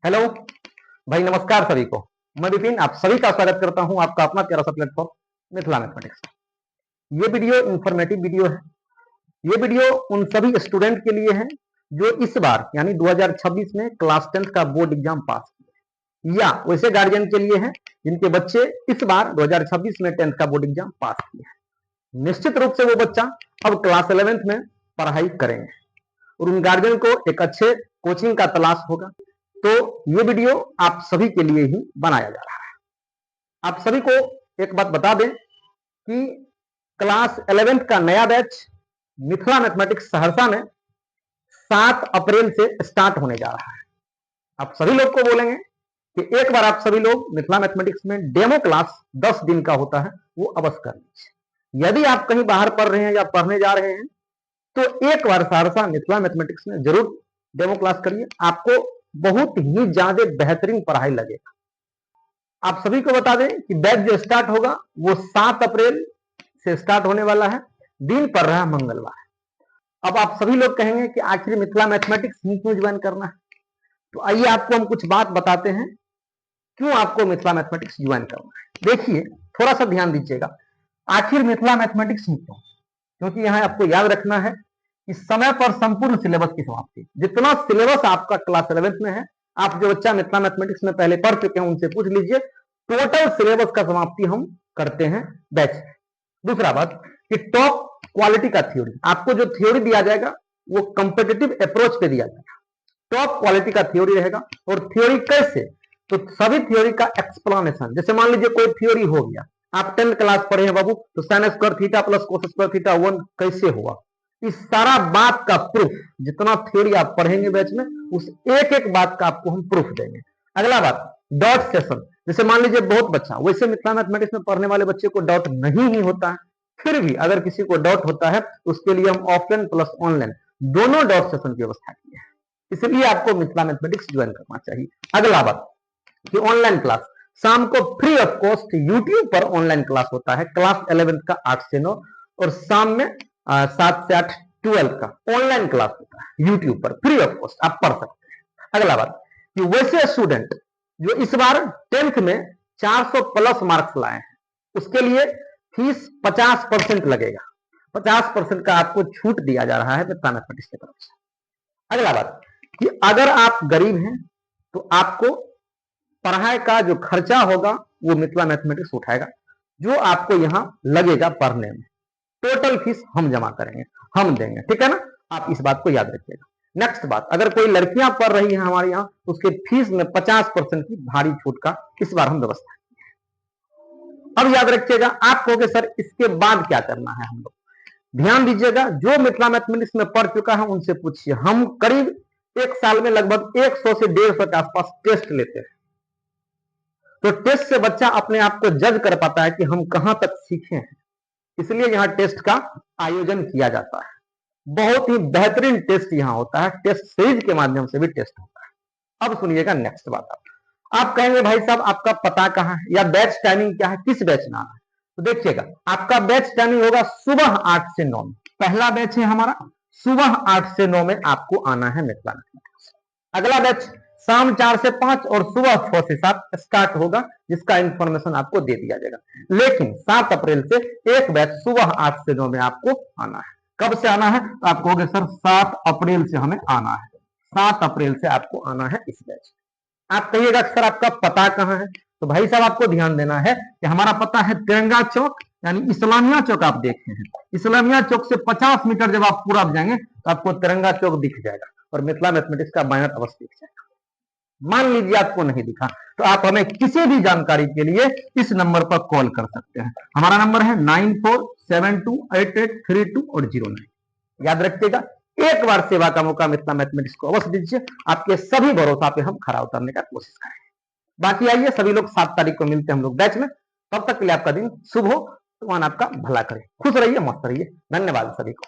Hello भाई, नमस्कार सभी को। मैं विपिन आप सभी का स्वागत करता हूं आपका अपना प्यारा सा प्लेटफॉर्म मिथिला मैथमेटिक्स। ये वीडियो इंफॉर्मेटिव वीडियो है। ये वीडियो उन सभी स्टूडेंट के लिए है जो इस बार यानी 2026 में क्लास 10th का बोर्ड एग्जाम पास किए, या वैसे गार्जियन के लिए है जिनके बच्चे इस बार 2026 में 10th का बोर्ड एग्जाम पास किए हैं। निश्चित रूप से वो बच्चा अब क्लास 11th में पढ़ाई करेंगे और उन गार्जियन को एक अच्छे कोचिंग का तलाश होगा। तो ये वीडियो आप सभी के लिए ही बनाया जा रहा है। आप सभी को एक बात बता दें कि क्लास 11th का नया बैच मिथिला मैथमेटिक्स सहरसा में 7 अप्रैल से स्टार्ट होने जा रहा है। आप सभी लोग को बोलेंगे कि एक बार आप सभी लोग मिथिला मैथमेटिक्स में डेमो क्लास 10 दिन का होता है वो अवश्य कर लीजिए। यदि आप कहीं बाहर पढ़ रहे हैं या पढ़ने जा रहे हैं तो एक बार सहरसा मिथिला मैथमेटिक्स में जरूर डेमो क्लास करिए, आपको बहुत ही ज्यादा बेहतरीन पढ़ाई लगेगा। आप सभी को बता दें कि बैच जो स्टार्ट होगा वो 7 अप्रैल से स्टार्ट होने वाला है, दिन पड़ रहा है मंगलवार। अब आप सभी लोग कहेंगे कि आखिर मिथिला मैथमेटिक्स ही क्यों ज्वाइन करना है, तो आइए आपको हम कुछ बात बताते हैं क्यों आपको मिथिला मैथमेटिक्स ज्वाइन करना है। देखिए, थोड़ा सा ध्यान दीजिएगा, आखिर मिथिला मैथमेटिक्स ही क्यों? क्योंकि यहां आपको याद रखना है कि समय पर संपूर्ण सिलेबस की समाप्ति। जितना सिलेबस आपका क्लास 11th में है, आप जो बच्चा मिथिला मैथमेटिक्स में पहले पढ़ चुके हैं उनसे पूछ लीजिए, टोटल सिलेबस का समाप्ति हम करते हैं बैच। दूसरा बात कि टॉप क्वालिटी का थ्योरी, आपको जो थ्योरी दिया जाएगा वो कंपेटिटिव अप्रोच पे दिया जाएगा, टॉप क्वालिटी का थ्योरी रहेगा। और थ्योरी कैसे? तो सभी थ्योरी का एक्सप्लेनेशन, जैसे मान लीजिए कोई थ्योरी हो गया, आप 10th क्लास पढ़े हैं बाबू, तो sine square theta plus cos square theta 1 कैसे हुआ, इस सारा बात का प्रूफ जितना थ्योरी आप पढ़ेंगे बैच में, उस एक एक बात का आपको हम प्रूफ देंगे। अगला बात, डॉट सेशन, जैसे मान लीजिए बहुत बच्चा, वैसे मिथिला मैथमेटिक्स में पढ़ने वाले बच्चे को डॉट नहीं ही होता है, फिर भी अगर किसी को डॉट होता है तो उसके लिए हम ऑफलाइन प्लस ऑनलाइन दोनों डॉट सेशन की व्यवस्था की है, इसलिए आपको मिथिला मैथमेटिक्स ज्वाइन करना चाहिए। अगला बात कि ऑनलाइन क्लास शाम को फ्री ऑफ कॉस्ट यूट्यूब पर ऑनलाइन क्लास होता है, क्लास 11th का 8 से 9 और शाम में 7 से 8 12th का ऑनलाइन क्लास होता है यूट्यूब पर फ्री ऑफ कॉस्ट, आप पढ़ सकते हैं। अगला बात कि वैसे स्टूडेंट जो इस बार 10th में 400 प्लस मार्क्स लाए हैं, उसके लिए फीस 50% लगेगा, 50% का आपको छूट दिया जा रहा है मिथिला मैथमेटिक्स की तरफ से। अगला बात कि अगर आप गरीब हैं तो आपको पढ़ाई का जो खर्चा होगा वो मिथिला मैथमेटिक्स उठाएगा, जो आपको यहां लगेगा पढ़ने में, टोटल फीस हम जमा करेंगे, हम देंगे, ठीक है ना। आप इस बात को याद रखिएगा। नेक्स्ट बात, अगर कोई लड़कियां पढ़ रही हैं हमारे यहाँ तो उसके फीस में 50% की भारी छूट का इस बार हम व्यवस्था की है। अब याद रखिएगा, आप कहोगे सर इसके बाद क्या करना है हम लोग, ध्यान दीजिएगा, जो मिथिला मैथमेटिक्स में पढ़ चुका है उनसे पूछिए। हम करीब एक साल में लगभग 100 से 150 के आसपास टेस्ट लेते हैं, तो टेस्ट से बच्चा अपने आप को जज कर पाता है कि हम कहां तक सीखे हैं, इसलिए यहां टेस्ट का आयोजन किया जाता है। बहुत ही बेहतरीन टेस्ट यहां होता है, टेस्ट सीरीज के माध्यम से भी टेस्ट होता है। अब सुनिएगा नेक्स्ट बात, आप कहेंगे भाई साहब आपका पता कहां है या बैच टाइमिंग क्या है, किस बैच में आना है, तो देखिएगा आपका बैच टाइमिंग होगा सुबह 8 से 9 में, पहला बैच है हमारा सुबह 8 से 9 में आपको आना है मिथिला मैथमेटिक्स। अगला बैच शाम 4 से 5 और सुबह 6 से 7 स्टार्ट होगा, जिसका इंफॉर्मेशन आपको दे दिया जाएगा। लेकिन 7 अप्रैल से एक बैच सुबह 8 से 9 में आपको आना है। कब से आना है, तो आप कहोगे सर 7 अप्रैल से हमें आना है, 7 अप्रैल से आपको आना है इस बैच। आप कहिएगा सर आपका पता कहां है, तो भाई साहब आपको ध्यान देना है कि हमारा पता है तिरंगा चौक, यानी इस्लामिया चौक आप देखे हैं, इस्लामिया चौक से 50 मीटर जब आप पूरा जाएंगे तो आपको तिरंगा चौक दिख जाएगा और मिथिला मैथमेटिक्स का बैनर अवश्य दिख जाएगा। मान लीजिए आपको नहीं दिखा तो आप हमें किसी भी जानकारी के लिए इस नंबर पर कॉल कर सकते हैं। हमारा नंबर है 94728832 और 09। याद रखिएगा, एक बार सेवा का मौका मिथिला मैथमेटिक्स को अवश्य दीजिए, आपके सभी भरोसा पे हम खरा उतरने का कोशिश करेंगे। बाकी आइए सभी लोग 7 तारीख को मिलते हैं हम लोग बैच में, तब तक के लिए आपका दिन शुभ हो, भगवान आपका भला करे, खुश रहिए, मस्त रहिए, धन्यवाद सभी को।